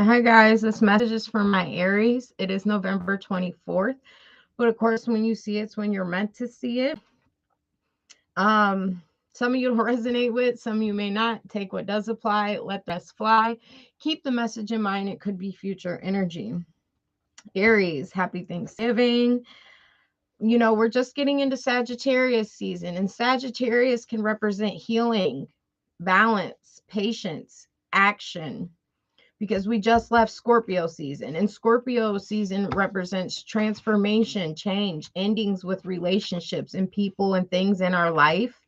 Hi guys, this message is from my Aries. It is November 24th, but of course, when you see it's when you're meant to see it. Some of you will resonate with, some of you may not. Take what does apply, let the rest fly. Keep the message in mind, it could be future energy. Aries, happy Thanksgiving. We're just getting into Sagittarius season, and Sagittarius can represent healing, balance, patience, action, because we just left Scorpio season, and Scorpio season represents transformation, change, endings with relationships and people and things in our life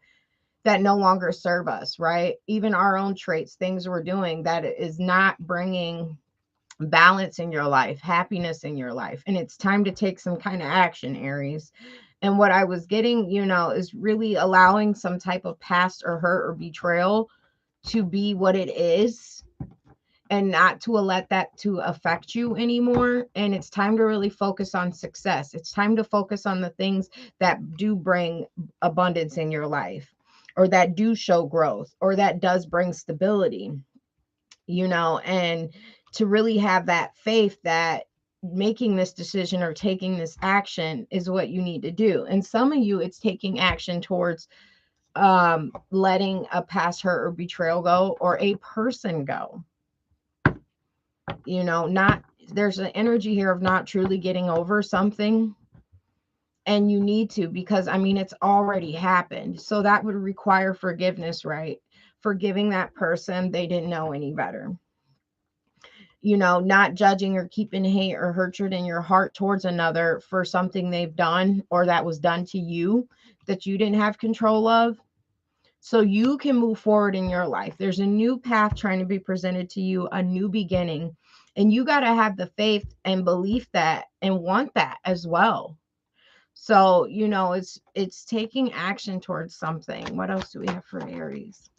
that no longer serve us, right? Even our own traits, things we're doing that is not bringing balance in your life, happiness in your life. And it's time to take some kind of action, Aries. And what I was getting, is really allowing some type of past or hurt or betrayal to be what it is, and not to let that to affect you anymore. And it's time to really focus on success. It's time to focus on the things that do bring abundance in your life, or that do show growth, or that does bring stability, and to really have that faith that making this decision or taking this action is what you need to do. And some of you, it's taking action towards letting a past hurt or betrayal go, or a person go. Not, there's an energy here of not truly getting over something, and you need to, because it's already happened. So that would require forgiveness, right? Forgiving that person, they didn't know any better. Not judging or keeping hate or hatred in your heart towards another for something they've done or that was done to you that you didn't have control of. So you can move forward in your life. There's a new path trying to be presented to you, a new beginning. And you got to have the faith and belief that, and want that as well. So, it's taking action towards something. What else do we have for Aries?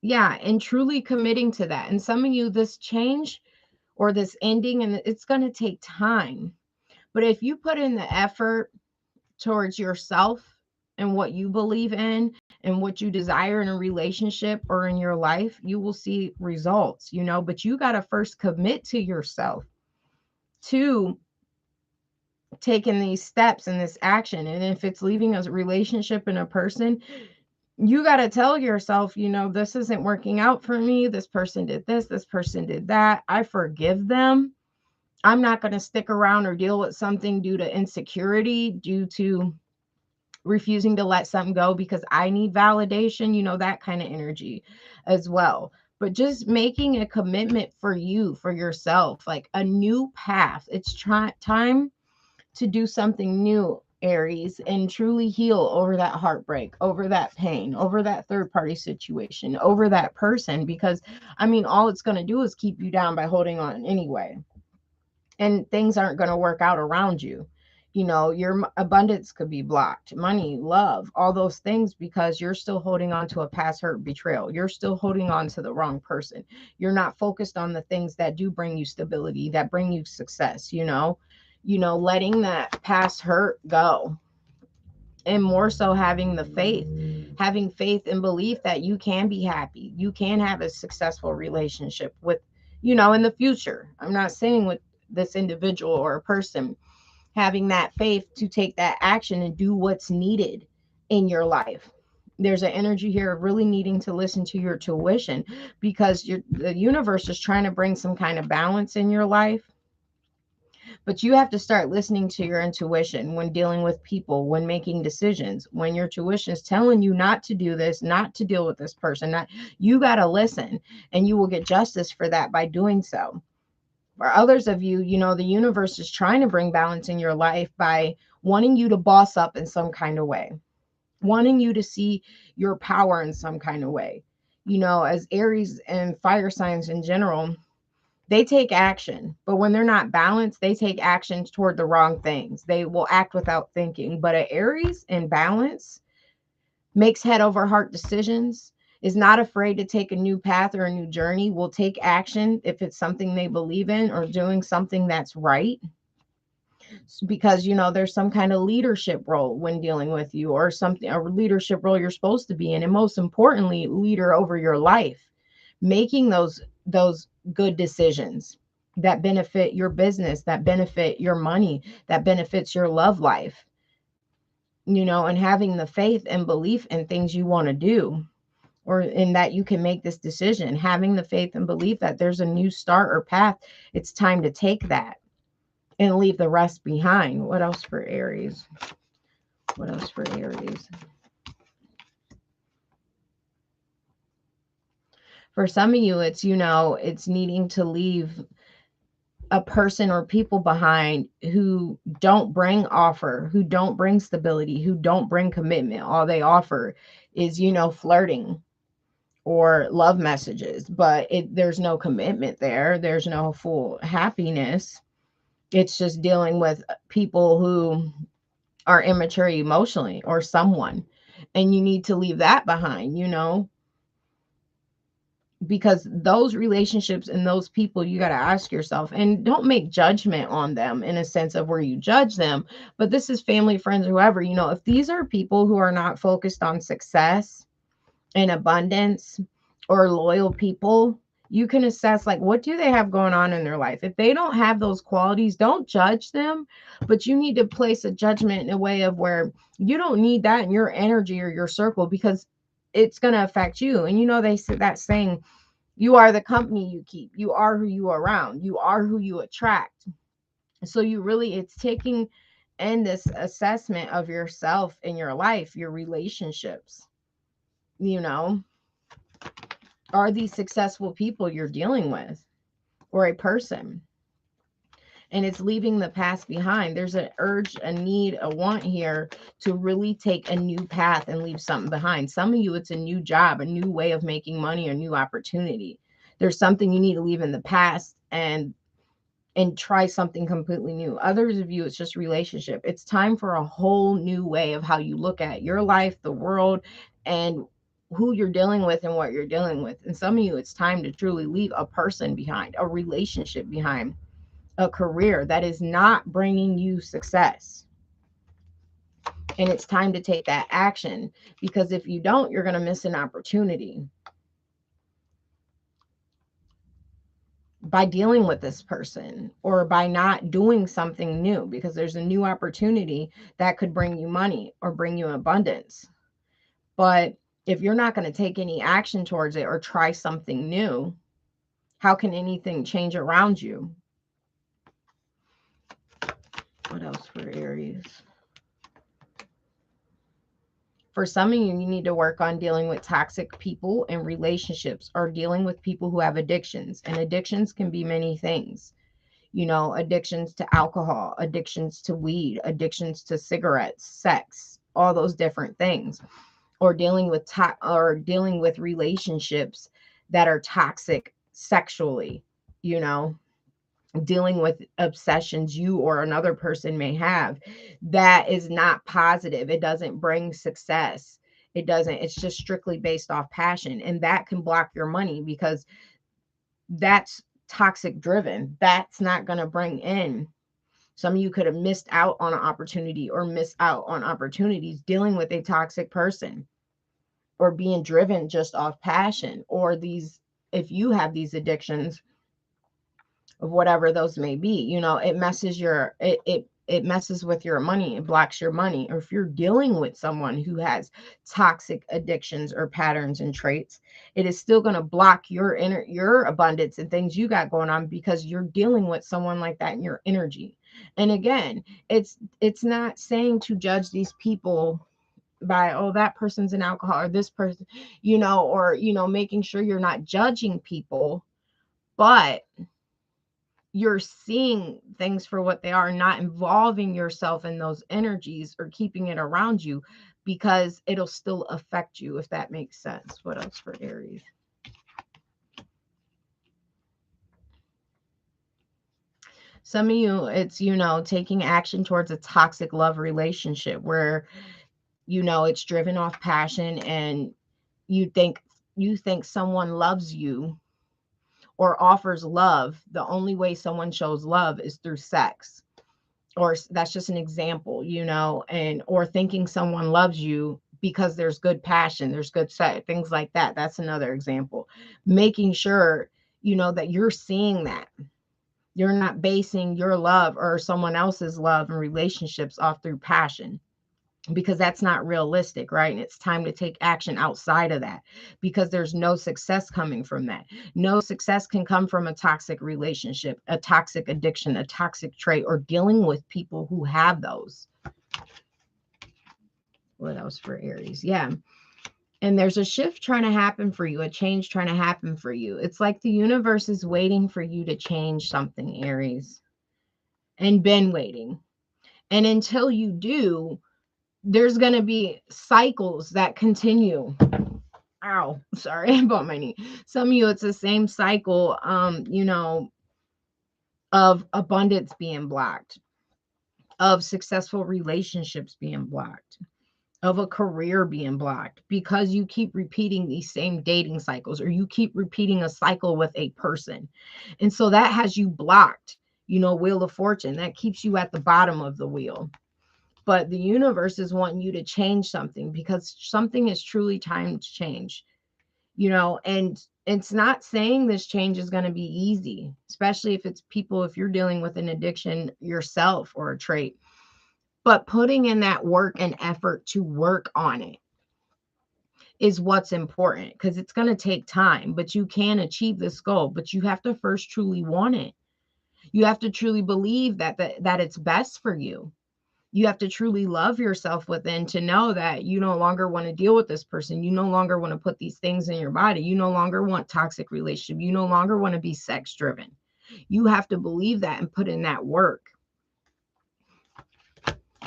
Yeah, and truly committing to that. And some of you, this change or this ending, and it's going to take time. But if you put in the effort towards yourself and what you believe in and what you desire in a relationship or in your life, you will see results, but you got to first commit to yourself to taking these steps and this action. And if it's leaving a relationship and a person, you got to tell yourself, this isn't working out for me. This person did this person did that. I forgive them. I'm not going to stick around or deal with something due to insecurity, due to refusing to let something go because I need validation, that kind of energy as well. But just making a commitment for you, for yourself, like a new path. It's time to do something new, Aries, and truly heal over that heartbreak, over that pain, over that third party situation, over that person, because all it's going to do is keep you down by holding on anyway. And things aren't going to work out around you. Your abundance could be blocked, money, love, all those things, because you're still holding on to a past hurt, betrayal. You're still holding on to the wrong person. You're not focused on the things that do bring you stability, that bring you success, letting that past hurt go, and more so having faith and belief that you can be happy, you can have a successful relationship with, in the future. I'm not saying with this individual or a person, having that faith to take that action and do what's needed in your life. There's an energy here of really needing to listen to your tuition, because the universe is trying to bring some kind of balance in your life. But you have to start listening to your intuition when dealing with people, when making decisions, when your tuition is telling you not to do this, not to deal with this person, not, you got to listen, and you will get justice for that by doing so. For others of you, the universe is trying to bring balance in your life by wanting you to boss up in some kind of way, wanting you to see your power in some kind of way. As Aries and fire signs in general, they take action, but when they're not balanced, they take actions toward the wrong things. They will act without thinking. But an Aries in balance makes head over heart decisions, is not afraid to take a new path or a new journey, will take action if it's something they believe in or doing something that's right. Because, there's some kind of leadership role when dealing with you, or something, a leadership role you're supposed to be in. And most importantly, leader over your life. making those good decisions that benefit your business, that benefit your money, that benefits your love life, and having the faith and belief in things you want to do, or in that you can make this decision, having the faith and belief that there's a new start or path. It's time to take that and leave the rest behind. What else for Aries? What else for Aries? For some of you, it's needing to leave a person or people behind who don't who don't bring stability, who don't bring commitment. All they offer is, flirting or love messages, but there's no commitment there. There's no full happiness. It's just dealing with people who are immature emotionally, or someone, and you need to leave that behind, because those relationships and those people, you got to ask yourself, and don't make judgment on them in a sense of where you judge them, but this is family, friends, whoever, if these are people who are not focused on success and abundance, or loyal people, you can assess, like, what do they have going on in their life. If they don't have those qualities, don't judge them, but you need to place a judgment in a way of where you don't need that in your energy or your circle, because it's going to affect you. And they say that saying, you are the company you keep. You are who you are around. You are who you attract. So it's taking in this assessment of yourself in your life, your relationships. Are these successful people you're dealing with, or a person? And it's leaving the past behind. There's an urge, a need, a want here to really take a new path and leave something behind. Some of you, it's a new job, a new way of making money, a new opportunity. There's something you need to leave in the past and try something completely new. Others of you, it's just relationship. It's time for a whole new way of how you look at your life, the world, and who you're dealing with and what you're dealing with. And some of you, it's time to truly leave a person behind, a relationship behind, a career that is not bringing you success. And it's time to take that action, because if you don't, you're going to miss an opportunity by dealing with this person, or by not doing something new, because there's a new opportunity that could bring you money or bring you abundance. But if you're not going to take any action towards it or try something new, how can anything change around you? What else for Aries? For some of you, you need to work on dealing with toxic people and relationships, or dealing with people who have addictions. And addictions can be many things. Addictions to alcohol, addictions to weed, addictions to cigarettes, sex, all those different things, or dealing with relationships that are toxic sexually, dealing with obsessions you or another person may have that is not positive. It doesn't bring success. It's just strictly based off passion, and that can block your money, because that's toxic driven. That's not going to bring in. Some of you could have missed out on an opportunity, or miss out on opportunities dealing with a toxic person, or being driven just off passion, or if you have these addictions of whatever those may be, it messes with your money, it blocks your money. Or if you're dealing with someone who has toxic addictions or patterns and traits, it is still going to block your abundance and things you got going on, because you're dealing with someone like that in your energy. And again, it's not saying to judge these people by, oh, that person's an alcohol, or this person, or making sure you're not judging people, but you're seeing things for what they are, not involving yourself in those energies or keeping it around you, because it'll still affect you, if that makes sense. What else for Aries? Some of you, it's, taking action towards a toxic love relationship where, it's driven off passion, and you think someone loves you or offers love. The only way someone shows love is through sex, or that's just an example, or thinking someone loves you because there's good passion, there's good set, things like that. That's another example. Making sure, that you're seeing that. You're not basing your love or someone else's love and relationships off through passion, because that's not realistic, right? And it's time to take action outside of that, because there's no success coming from that. No success can come from a toxic relationship, a toxic addiction, a toxic trait, or dealing with people who have those. What else for Aries? Yeah. And there's a shift trying to happen for you, a change trying to happen for you. It's like the universe is waiting for you to change something, Aries, and been waiting. And until you do, there's going to be cycles that continue. Ow, sorry, I bumped my knee. Some of you, it's the same cycle, of abundance being blocked, of successful relationships being blocked, of a career being blocked, because you keep repeating these same dating cycles, or you keep repeating a cycle with a person. And so that has you blocked, Wheel of Fortune, that keeps you at the bottom of the wheel. But the universe is wanting you to change something, because something is truly time to change, and it's not saying this change is going to be easy, especially if you're dealing with an addiction yourself or a trait. But putting in that work and effort to work on it is what's important, because it's going to take time, but you can achieve this goal. But you have to first truly want it. You have to truly believe that it's best for you. You have to truly love yourself within to know that you no longer want to deal with this person. You no longer want to put these things in your body. You no longer want toxic relationship. You no longer want to be sex driven. You have to believe that and put in that work.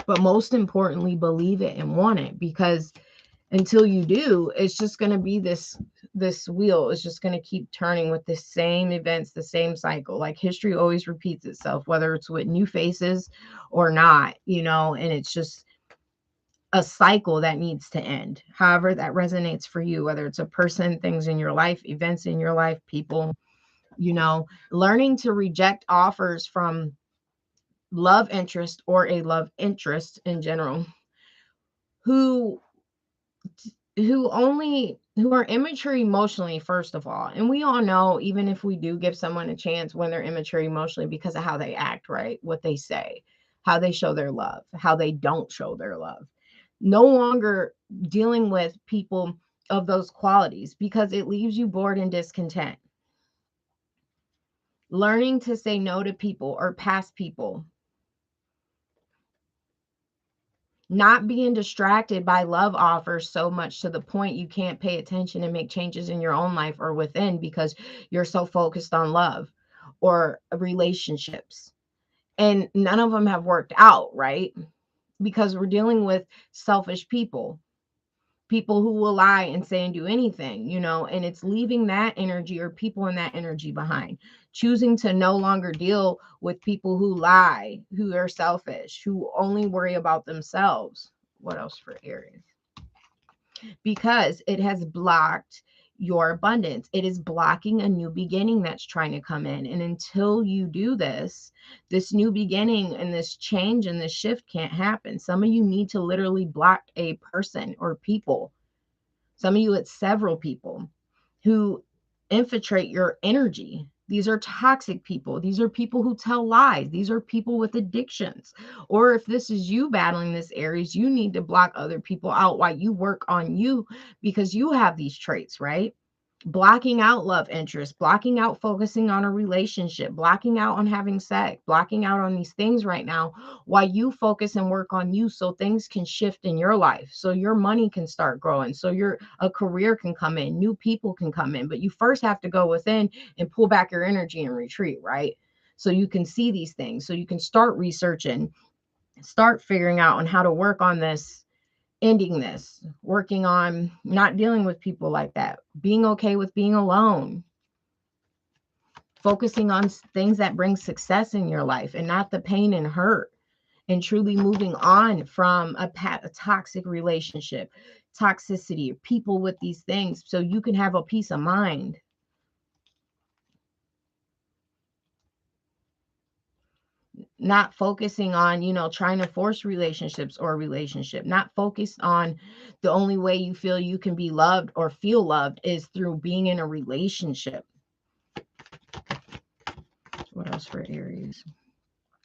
But most importantly, believe it and want it, because until you do, it's just going to be this wheel is just going to keep turning with the same events, the same cycle. Like history always repeats itself, whether it's with new faces or not, and it's just a cycle that needs to end. However that resonates for you, whether it's a person, things in your life, events in your life, people, learning to reject offers from love interest or a love interest in general who are immature emotionally, first of all. And we all know, even if we do give someone a chance, when they're immature emotionally, because of how they act, right? What they say, how they show their love, how they don't show their love. No longer dealing with people of those qualities, because it leaves you bored and discontent. Learning to say no to people or past people. Not being distracted by love offers so much to the point you can't pay attention and make changes in your own life or within, because you're so focused on love or relationships. And none of them have worked out, right? Because we're dealing with selfish people who will lie and say and do anything, and it's leaving that energy or people in that energy behind. Choosing to no longer deal with people who lie, who are selfish, who only worry about themselves. What else for Aries? Because it has blocked your abundance. It is blocking a new beginning that's trying to come in. And until you do this new beginning and this change and this shift can't happen. Some of you need to literally block a person or people. Some of you, it's several people who infiltrate your energy. These are toxic people. These are people who tell lies. These are people with addictions. Or if this is you battling this Aries, you need to block other people out while you work on you, because you have these traits, right? Blocking out love interest, blocking out focusing on a relationship, blocking out on having sex, blocking out on these things right now while you focus and work on you, so things can shift in your life, so your money can start growing, so a career can come in, new people can come in. But you first have to go within and pull back your energy and retreat, right? So you can see these things, so you can start researching, start figuring out on how to work on this, ending this, working on not dealing with people like that, being okay with being alone, focusing on things that bring success in your life and not the pain and hurt, and truly moving on from a toxic relationship, toxicity, people with these things, so you can have a peace of mind. not focusing on, trying to force relationships or a relationship, not focused on the only way you feel you can be loved or feel loved is through being in a relationship. What else for Aries?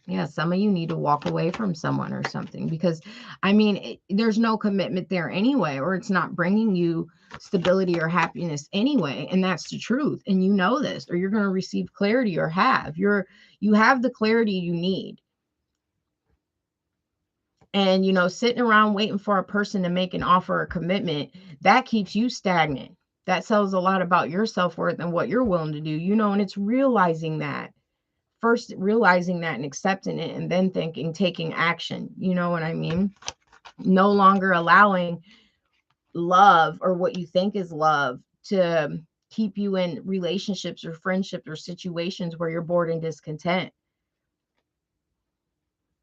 Yeah, some of you need to walk away from someone or something because, there's no commitment there anyway, or it's not bringing you stability or happiness anyway. And that's the truth. And you know this, or you're going to receive clarity or you have the clarity you need. And, sitting around waiting for a person to make an offer or commitment, that keeps you stagnant. That tells a lot about your self-worth and what you're willing to do, and it's realizing that. First realizing that and accepting it, and then taking action. You know what I mean? No longer allowing love or what you think is love to keep you in relationships or friendships or situations where you're bored and discontent.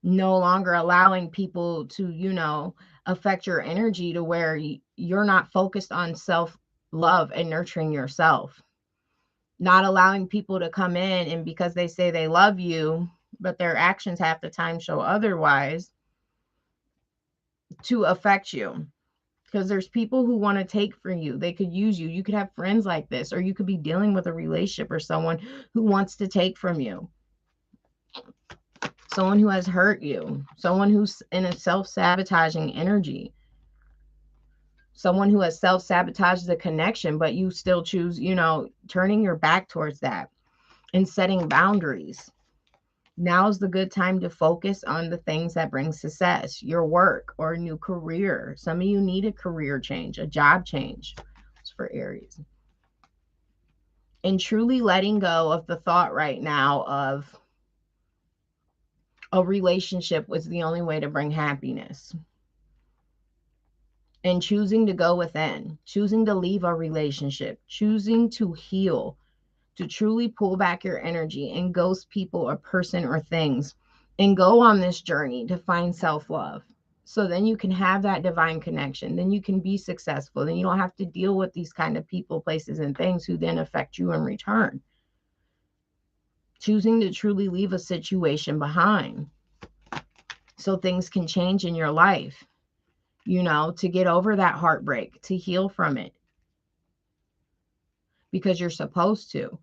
No longer allowing people to, affect your energy to where you're not focused on self-love and nurturing yourself. Not allowing people to come in and because they say they love you, but their actions half the time show otherwise, to affect you. Because there's people who want to take from you. They could use you. You could have friends like this, or you could be dealing with a relationship or someone who wants to take from you. Someone who has hurt you. Someone who's in a self-sabotaging energy. Someone who has self-sabotaged the connection, but you still choose, turning your back towards that and setting boundaries. Now's the good time to focus on the things that bring success, your work or a new career. Some of you need a career change, a job change. It's for Aries. And truly letting go of the thought right now of a relationship was the only way to bring happiness. And choosing to go within, choosing to leave a relationship, choosing to heal, to truly pull back your energy and ghost people or person or things and go on this journey to find self-love. So then you can have that divine connection. Then you can be successful. Then you don't have to deal with these kind of people, places, and things who then affect you in return. Choosing to truly leave a situation behind so things can change in your life, to get over that heartbreak, to heal from it because you're supposed to.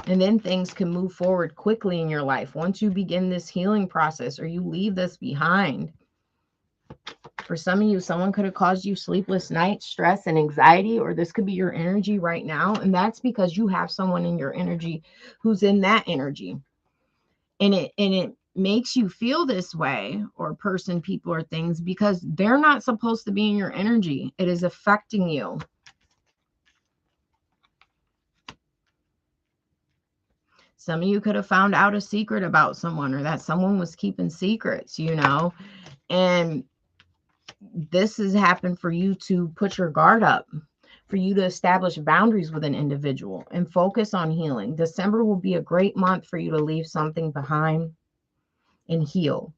And then things can move forward quickly in your life once you begin this healing process or you leave this behind. For some of you, someone could have caused you sleepless nights, stress, and anxiety, or this could be your energy right now. And that's because you have someone in your energy who's in that energy. And it makes you feel this way, or person, people, or things, because they're not supposed to be in your energy. It is affecting you. Some of you could have found out a secret about someone, or that someone was keeping secrets, and this has happened for you to put your guard up, for you to establish boundaries with an individual and focus on healing. December will be a great month for you to leave something behind and heal.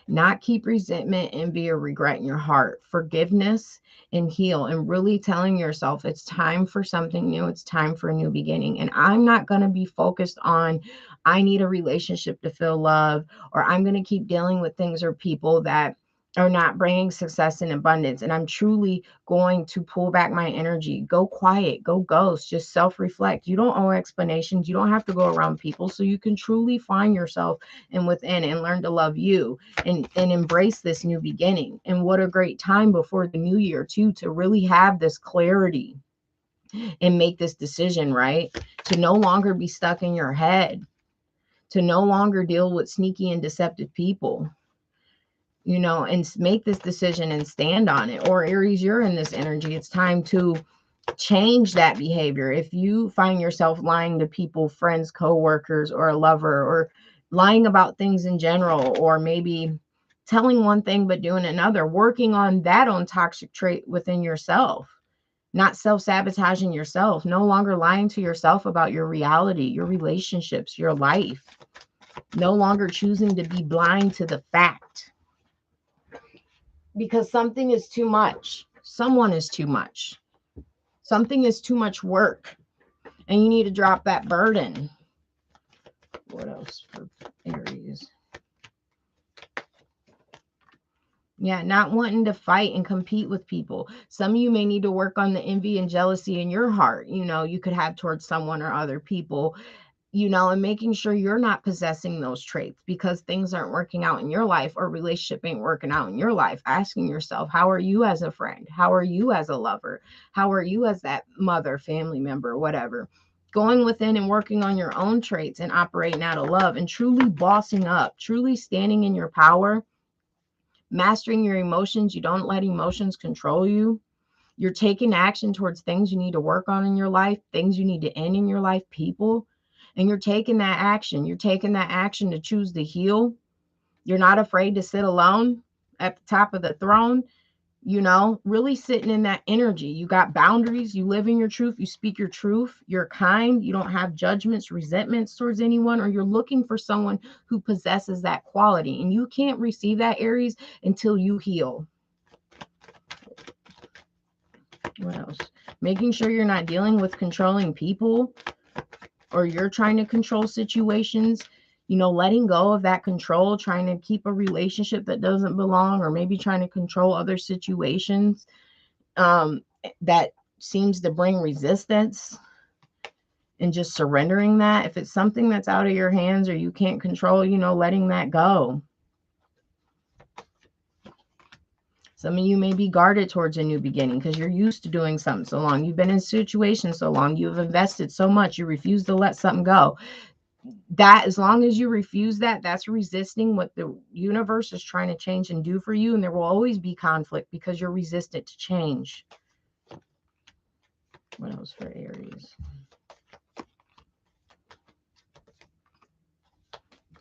Not keep resentment, envy, or regret in your heart. Forgiveness and heal, and really telling yourself it's time for something new. It's time for a new beginning. And I'm not going to be focused on, I need a relationship to feel love, or I'm going to keep dealing with things or people that are not bringing success and abundance. And I'm truly going to pull back my energy, go quiet, go ghost, just self-reflect. You don't owe explanations. You don't have to go around people, so you can truly find yourself and within and learn to love you and embrace this new beginning. And what a great time before the new year too, to really have this clarity and make this decision, right? To no longer be stuck in your head, to no longer deal with sneaky and deceptive people, and make this decision and stand on it. Or Aries, you're in this energy. It's time to change that behavior. If you find yourself lying to people, friends, co-workers, or a lover, or lying about things in general, or maybe telling one thing but doing another, working on that own toxic trait within yourself, not self-sabotaging yourself, no longer lying to yourself about your reality, your relationships, your life, no longer choosing to be blind to the fact. Because something is too much. Someone is too much. Something is too much work. And you need to drop that burden. What else for Aries? Yeah, not wanting to fight and compete with people. Some of you may need to work on the envy and jealousy in your heart, you could have towards someone or other people, and making sure you're not possessing those traits because things aren't working out in your life or relationship ain't working out in your life. Asking yourself, how are you as a friend? How are you as a lover? How are you as that mother, family member, whatever? Going within and working on your own traits and operating out of love and truly bossing up, truly standing in your power, mastering your emotions. You don't let emotions control you. You're taking action towards things you need to work on in your life, things you need to end in your life, people. And you're taking that action. You're taking that action to choose to heal. You're not afraid to sit alone at the top of the throne, really sitting in that energy. You got boundaries. You live in your truth. You speak your truth. You're kind. You don't have judgments, resentments towards anyone, or you're looking for someone who possesses that quality. And you can't receive that, Aries, until you heal. What else? Making sure you're not dealing with controlling people or you're trying to control situations, letting go of that control, trying to keep a relationship that doesn't belong, or maybe trying to control other situations that seems to bring resistance, and just surrendering that. If it's something that's out of your hands or you can't control, letting that go. Some of you may be guarded towards a new beginning because you're used to doing something so long. You've been in situations so long. You've invested so much. You refuse to let something go. That, as long as you refuse that, that's resisting what the universe is trying to change and do for you. And there will always be conflict because you're resistant to change. What else for Aries?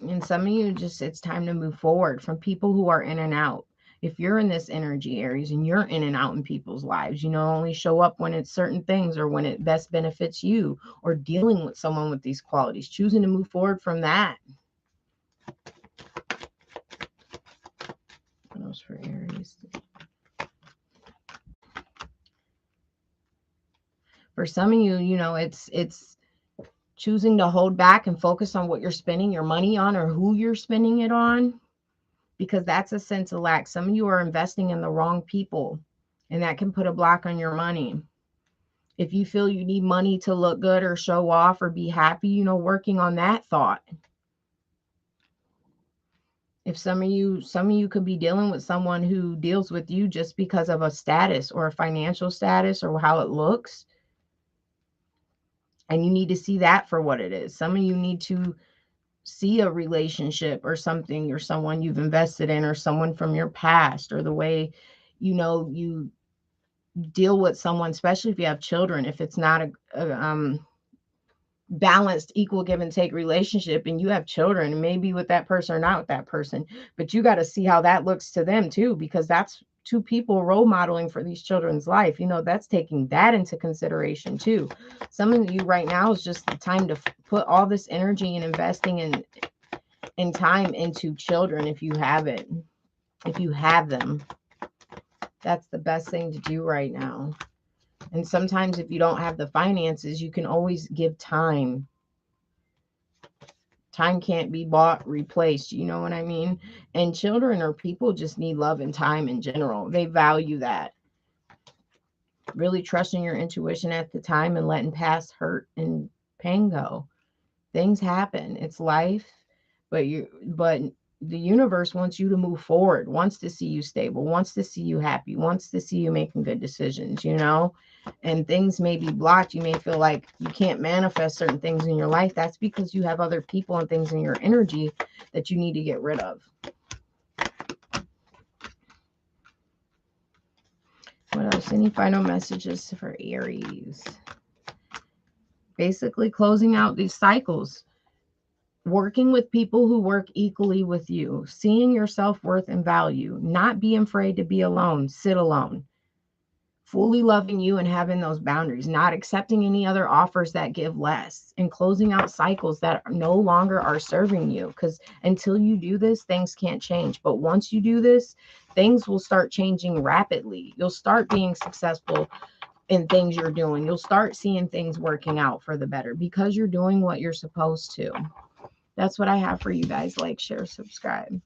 And some of you it's time to move forward from people who are in and out. If you're in this energy, Aries, and you're in and out in people's lives, only show up when it's certain things or when it best benefits you, or dealing with someone with these qualities, choosing to move forward from that. What else for Aries? For some of you, it's choosing to hold back and focus on what you're spending your money on or who you're spending it on, because that's a sense of lack. Some of you are investing in the wrong people, and that can put a block on your money. If you feel you need money to look good or show off or be happy, working on that thought. If some of you could be dealing with someone who deals with you just because of a status or a financial status or how it looks, and you need to see that for what it is. Some of you need to see a relationship or something or someone you've invested in or someone from your past, or the way you deal with someone, especially if you have children. If it's not a balanced, equal give and take relationship and you have children, maybe with that person or not with that person, but you got to see how that looks to them too, because that's two people role modeling for these children's life. That's taking that into consideration too. Some of you right now is just the time to put all this energy and investing in time into children. If you have it, if you have them, that's the best thing to do right now. And sometimes if you don't have the finances, you can always give time. Time can't be bought, replaced. You know what I mean? And children or people just need love and time in general. They value that. Really trusting your intuition at the time and letting past hurt and pain go. Things happen. It's life. But the universe wants you to move forward, wants to see you stable, wants to see you happy, wants to see you making good decisions, and things may be blocked. You may feel like you can't manifest certain things in your life. That's because you have other people and things in your energy that you need to get rid of. What else? Any final messages for Aries? Basically closing out these cycles. Working with people who work equally with you, seeing your self-worth and value, not being afraid to be alone, sit alone, fully loving you and having those boundaries, not accepting any other offers that give less, and closing out cycles that no longer are serving you. Because until you do this, things can't change. But once you do this, things will start changing rapidly. You'll start being successful in things you're doing. You'll start seeing things working out for the better because you're doing what you're supposed to. That's what I have for you guys. Like, share, subscribe.